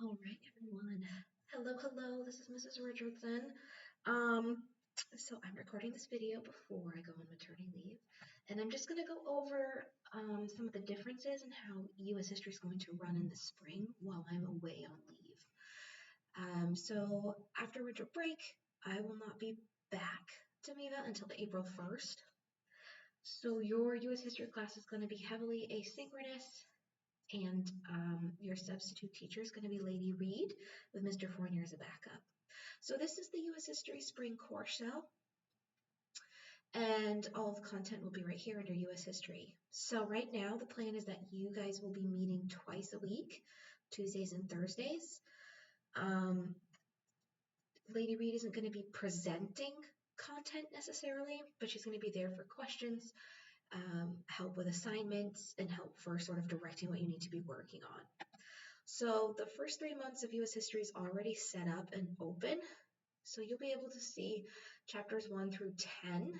All right, everyone. Hello, hello. This is Mrs. Richardson. Um, I'm recording this video before I go on maternity leave, and I'm just going to go over some of the differences in how U.S. history is going to run in the spring while I'm away on leave. So after winter break, I will not be back to MEVA until April 1st. So your U.S. history class is going to be heavily asynchronous, and your substitute teacher is going to be Lady Reed with Mr. Fournier as a backup. So this is the U.S. History Spring Course Shell, and all of the content will be right here under U.S. History. So right now the plan is that you guys will be meeting twice a week, Tuesdays and Thursdays. Lady Reed isn't going to be presenting content necessarily, but she's going to be there for questions, help with assignments, and help for sort of directing what you need to be working on. So the first 3 months of U.S. history is already set up and open. So you'll be able to see chapters 1 through 10.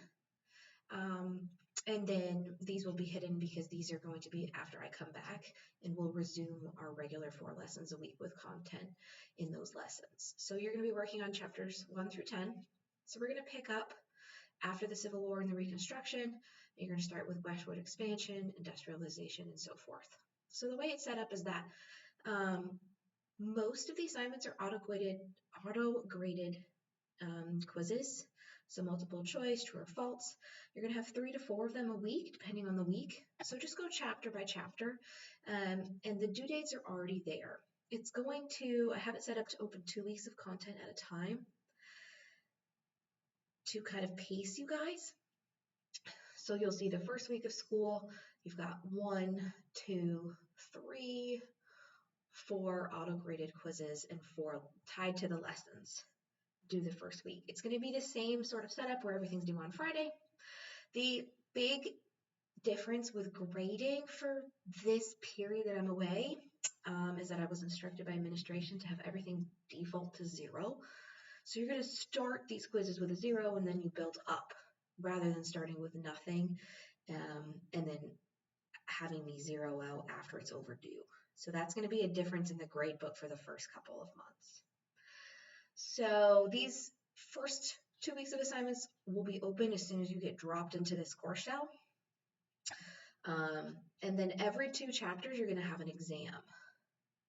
And then these will be hidden because these are going to be after I come back, and we'll resume our regular 4 lessons a week with content in those lessons. So you're going to be working on chapters 1 through 10. So we're going to pick up after the Civil War and the Reconstruction. You're going to start with westward expansion, industrialization, and so forth. So the way it's set up is that most of the assignments are auto-graded quizzes, so multiple choice, true or false. You're going to have 3 to 4 of them a week, depending on the week. So just go chapter by chapter, and the due dates are already there. It's going to, I have it set up to open 2 weeks of content at a time to kind of pace you guys. So you'll see the first week of school, you've got 1, 2, 3, 4 auto-graded quizzes and 4 tied to the lessons due the first week. It's going to be the same sort of setup where everything's due on Friday. The big difference with grading for this period that I'm away is that I was instructed by administration to have everything default to 0. So you're going to start these quizzes with a 0 and then you build up rather than starting with nothing and then having me 0 out after it's overdue. So that's going to be a difference in the grade book for the first couple of months. So these first 2 weeks of assignments will be open as soon as you get dropped into this course shell. And then every 2 chapters, you're going to have an exam.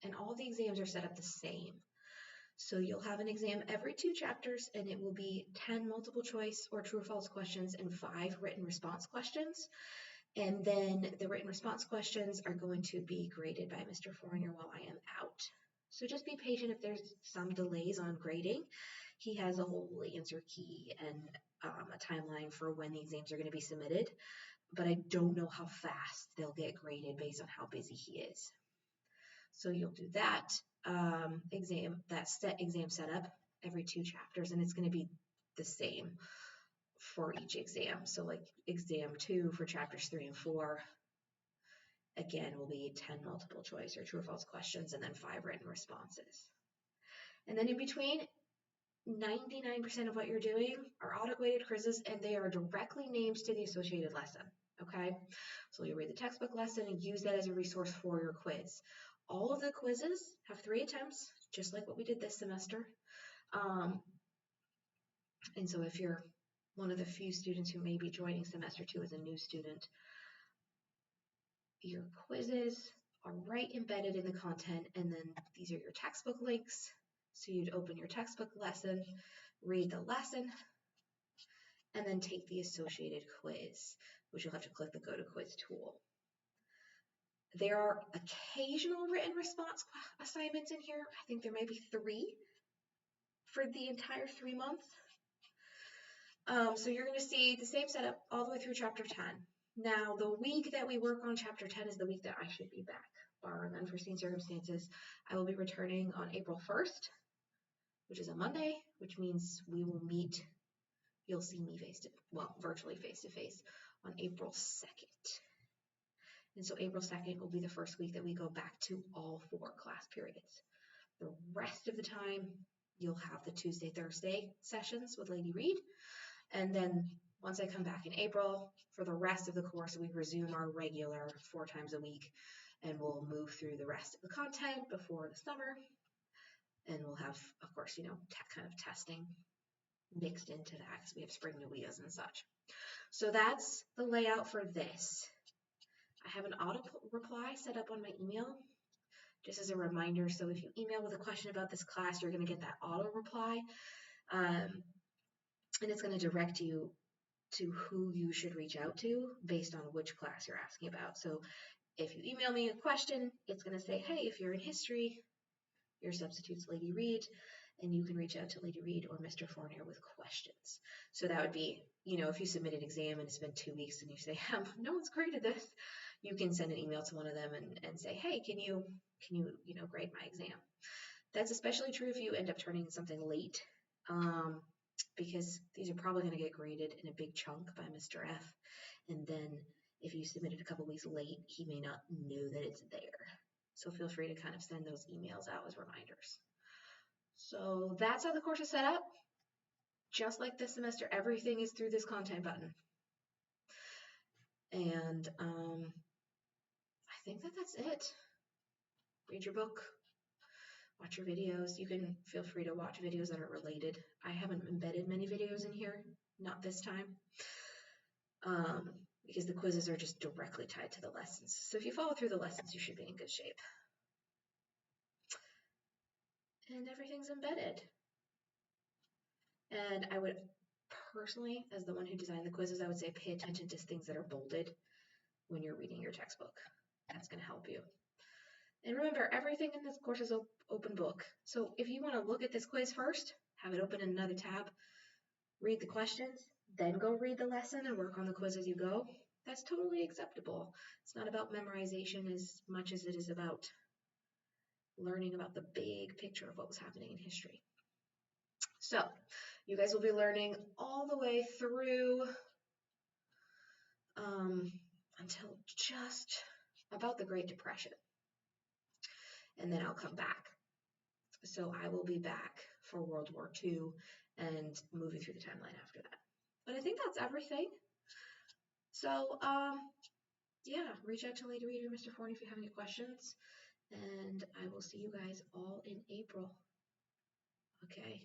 And all the exams are set up the same. So you'll have an exam every 2 chapters, and it will be 10 multiple choice or true or false questions and 5 written response questions. And then the written response questions are going to be graded by Mr. Fournier while I am out. So just be patient if there's some delays on grading. He has a whole answer key and a timeline for when the exams are going to be submitted, but I don't know how fast they'll get graded based on how busy he is. So you'll do that exam setup every 2 chapters, and it's going to be the same for each exam. So like exam 2 for chapters 3 and 4, again, will be 10 multiple choice or true or false questions and then 5 written responses. And then in between, 99% of what you're doing are auto-graded quizzes, and they are directly named to the associated lesson, okay? So you'll read the textbook lesson and use that as a resource for your quiz. All of the quizzes have 3 attempts, just like what we did this semester. And so if you're one of the few students who may be joining semester 2 as a new student, your quizzes are right embedded in the content, and then these are your textbook links. So you'd open your textbook lesson, read the lesson, and then take the associated quiz, which you'll have to click the Go to Quiz tool. There are occasional written response assignments in here. I think there may be 3 for the entire 3 months. So you're going to see the same setup all the way through chapter 10. Now, the week that we work on chapter 10 is the week that I should be back, barring unforeseen circumstances. I will be returning on April 1st, which is a Monday, which means we will meet. You'll see me virtually face-to-face on April 2nd. And so April 2nd will be the first week that we go back to all 4 class periods. The rest of the time, you'll have the Tuesday, Thursday sessions with Lady Reed. And then once I come back in April, for the rest of the course, we resume our regular 4 times a week, and we'll move through the rest of the content before the summer. And we'll have, of course, kind of testing mixed into that because we have spring nuias and such. So that's the layout for this. I have an auto reply set up on my email just as a reminder. So if you email with a question about this class, you're going to get that auto reply. And it's going to direct you to who you should reach out to based on which class you're asking about. So if you email me a question, it's going to say, hey, if you're in history, your substitute's Lady Reed, and you can reach out to Lady Reed or Mr. Fournier with questions. So that would be, if you submit an exam and it's been 2 weeks and you say, no one's graded this, you can send an email to one of them and say, hey, can you grade my exam? That's especially true if you end up turning something late, because these are probably going to get graded in a big chunk by Mr. F. And then if you submit it a couple weeks late, he may not know that it's there. So feel free to kind of send those emails out as reminders. So that's how the course is set up. Just like this semester, everything is through this content button. And I think that's it. Read your book, watch your videos. You can feel free to watch videos that are related. I haven't embedded many videos in here, not this time, because the quizzes are just directly tied to the lessons. So if you follow through the lessons, you should be in good shape. And everything's embedded. And I would personally, as the one who designed the quizzes, I would say pay attention to things that are bolded when you're reading your textbook. That's going to help you. And remember, everything in this course is open book. So if you want to look at this quiz first, have it open in another tab, read the questions, then go read the lesson and work on the quiz as you go, that's totally acceptable. It's not about memorization as much as it is about learning about the big picture of what was happening in history. So you guys will be learning all the way through until just about the Great Depression. And then I'll come back. So I will be back for World War II and moving through the timeline after that. But I think that's everything. So, yeah, reach out to Lady Reed or Mr. Fournier if you have any questions. And I will see you guys all in April. Okay.